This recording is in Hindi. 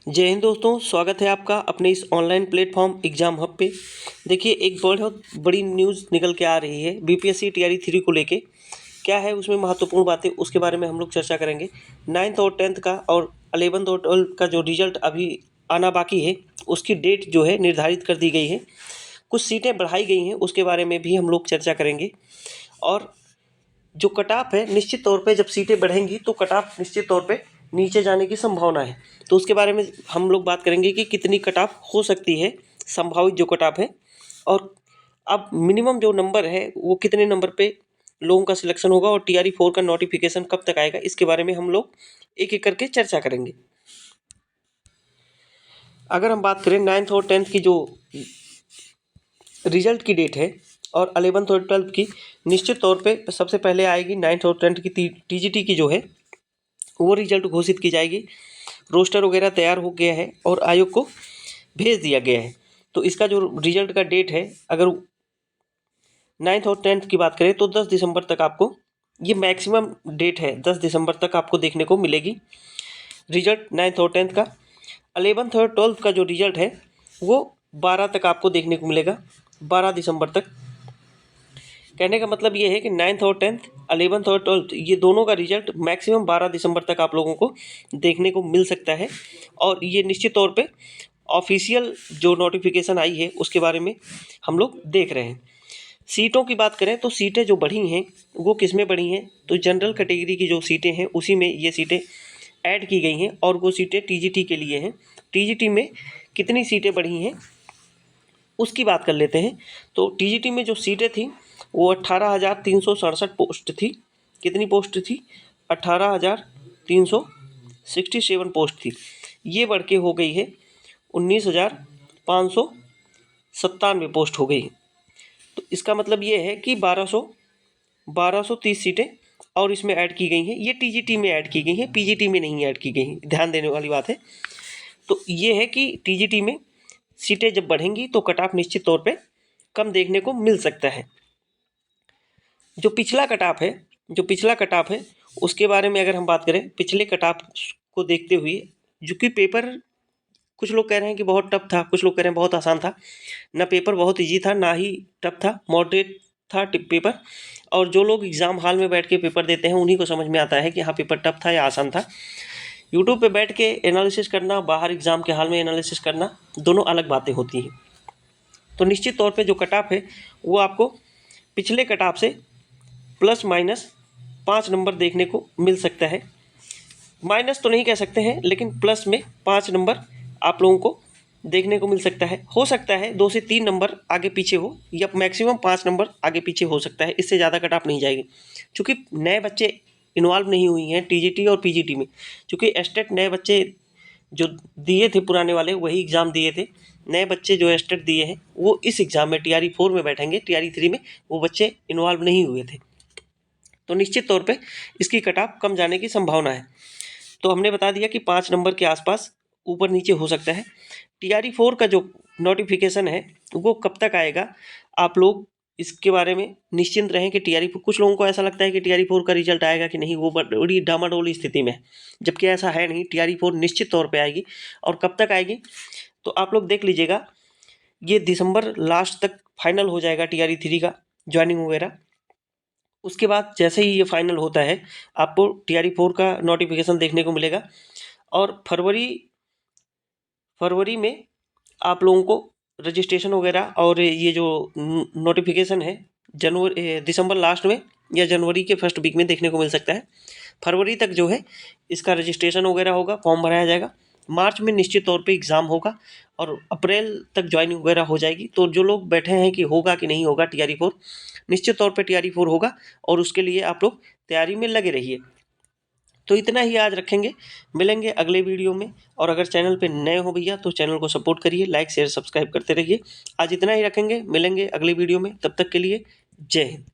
जय हिंद दोस्तों, स्वागत है आपका अपने इस ऑनलाइन प्लेटफॉर्म एग्ज़ाम हब पे। देखिए, एक बहुत बड़ी न्यूज़ निकल के आ रही है बीपीएससी टीआरई 3 को लेके। क्या है उसमें महत्वपूर्ण बातें, उसके बारे में हम लोग चर्चा करेंगे। 9th और 10th का और 11th और 12th का जो रिजल्ट अभी आना बाकी है, उसकी डेट जो है निर्धारित कर दी गई है। कुछ सीटें बढ़ाई गई हैं, उसके बारे में भी हम लोग चर्चा करेंगे। और जो कट ऑफ है, निश्चित तौर पे जब सीटें बढ़ेंगी तो कट ऑफ निश्चित तौर पे नीचे जाने की संभावना है। तो उसके बारे में हम लोग बात करेंगे कि कितनी कट ऑफ हो सकती है, संभावित जो कट ऑफ है, और अब मिनिमम जो नंबर है वो कितने नंबर पे लोगों का सिलेक्शन होगा और टीआरई 4 का नोटिफिकेशन कब तक आएगा, इसके बारे में हम लोग एक एक करके चर्चा करेंगे। अगर हम बात करें 9th और 10th की जो रिजल्ट की डेट है और 11th और 12th की, निश्चित तौर पे सबसे पहले आएगी 9th और 10th की टीजीटी की जो है वो रिजल्ट घोषित की जाएगी। रोस्टर वगैरह तैयार हो गया है और आयोग को भेज दिया गया है। तो इसका जो रिजल्ट का डेट है, अगर 9th और 10th की बात करें तो 10 दिसंबर तक आपको, ये मैक्सिमम डेट है, 10 दिसंबर तक आपको देखने को मिलेगी रिजल्ट 9th और 10th का। 11th और 12th का जो रिजल्ट है वो 12 तक आपको देखने को मिलेगा, 12 दिसंबर तक। कहने का मतलब ये है कि 9th और 10th, 11th और 12th, ये दोनों का रिजल्ट मैक्सिमम 12 दिसंबर तक आप लोगों को देखने को मिल सकता है। और ये निश्चित तौर पे ऑफिशियल जो नोटिफिकेशन आई है उसके बारे में हम लोग देख रहे हैं। सीटों की बात करें तो सीटें जो बढ़ी हैं वो किस में बढ़ी हैं, तो जनरल कैटेगरी की जो सीटें हैं उसी में ये सीटें ऐड की गई हैं और वो सीटें टीजीटी के लिए हैं। टीजीटी में कितनी सीटें बढ़ी हैं उसकी बात कर लेते हैं। तो टीजीटी में जो सीटें थी वो 18,367 पोस्ट थी। कितनी पोस्ट थी? 18,367 पोस्ट थी। ये बढ़ के हो गई है 19,597 पोस्ट हो गई है। तो इसका मतलब ये है कि 1230 सीटें और इसमें ऐड की गई हैं। ये टीजीटी में ऐड की गई हैं, पीजीटी में नहीं ऐड की गई हैं, ध्यान देने वाली बात है। तो ये है कि टीजीटी में सीटें जब बढ़ेंगी तो कट ऑफ निश्चित तौर पे कम देखने को मिल सकता है। जो पिछला कट ऑफ है उसके बारे में अगर हम बात करें, पिछले कट ऑफ को देखते हुए, जो कि पेपर, कुछ लोग कह रहे हैं कि बहुत टफ था, कुछ लोग कह रहे हैं बहुत आसान था। ना पेपर बहुत इजी था, ना ही टफ था, मॉडरेट था पेपर। और जो लोग एग्ज़ाम हॉल में बैठ के पेपर देते हैं उन्हीं को समझ में आता है कि हाँ पेपर टफ था या आसान था। यूट्यूब पे बैठ के एनालिसिस करना, बाहर एग्ज़ाम के हॉल में एनालिसिस करना, दोनों अलग बातें होती हैं। तो निश्चित तौर पे जो कट ऑफ है वो आपको पिछले कट ऑफ से प्लस माइनस 5 नंबर देखने को मिल सकता है। माइनस तो नहीं कह सकते हैं, लेकिन प्लस में 5 नंबर आप लोगों को देखने को मिल सकता है। हो सकता है 2 से 3 नंबर आगे पीछे हो, या मैक्सिमम 5 नंबर आगे पीछे हो सकता है, इससे ज़्यादा कट ऑफ नहीं जाएगी। चूँकि नए बच्चे इन्वॉल्व नहीं हुई हैं टीजीटी और पीजीटी में, चूँकि एस्टेट नए बच्चे जो दिए थे, पुराने वाले वही एग्ज़ाम दिए थे। नए बच्चे जो एस्टेट दिए हैं वो इस एग्ज़ाम में टीआरई 4 में बैठेंगे, टीआरई 3 में वो बच्चे इन्वॉल्व नहीं हुए थे। तो निश्चित तौर पे इसकी कट ऑफ कम जाने की संभावना है। तो हमने बता दिया कि 5 नंबर के आसपास ऊपर नीचे हो सकता है। टीआरई 4 का जो नोटिफिकेशन है वो कब तक आएगा, आप लोग इसके बारे में निश्चिंत रहें कि टीआरई 4, कुछ लोगों को ऐसा लगता है कि टीआरई 4 का रिजल्ट आएगा कि नहीं, वो बड़ी डामाडोल स्थिति में है, जबकि ऐसा है नहीं। टीआरई 4 निश्चित तौर पे आएगी। और कब तक आएगी तो आप लोग देख लीजिएगा, ये दिसंबर लास्ट तक फाइनल हो जाएगा टीआरई 3 का ज्वाइनिंग वगैरह। उसके बाद जैसे ही ये फाइनल होता है आपको टीआरई 4 का नोटिफिकेशन देखने को मिलेगा। और फरवरी में आप लोगों को रजिस्ट्रेशन वगैरह और ये जो नोटिफिकेशन है दिसंबर लास्ट में या जनवरी के फर्स्ट वीक में देखने को मिल सकता है। फरवरी तक जो है इसका रजिस्ट्रेशन वगैरह होगा, फॉर्म भराया जाएगा। मार्च में निश्चित तौर पे एग्ज़ाम होगा और अप्रैल तक ज्वाइनिंग वगैरह हो जाएगी। तो जो लोग बैठे हैं कि होगा कि नहीं होगा टीआरई 4, निश्चित तौर पे टीआरई 4 होगा और उसके लिए आप लोग तैयारी में लगे रहिए। तो इतना ही आज रखेंगे, मिलेंगे अगले वीडियो में। और अगर चैनल पे नए हो भैया तो चैनल को सपोर्ट करिए, लाइक शेयर सब्सक्राइब करते रहिए। आज इतना ही रखेंगे, मिलेंगे अगले वीडियो में, तब तक के लिए जय हिंद।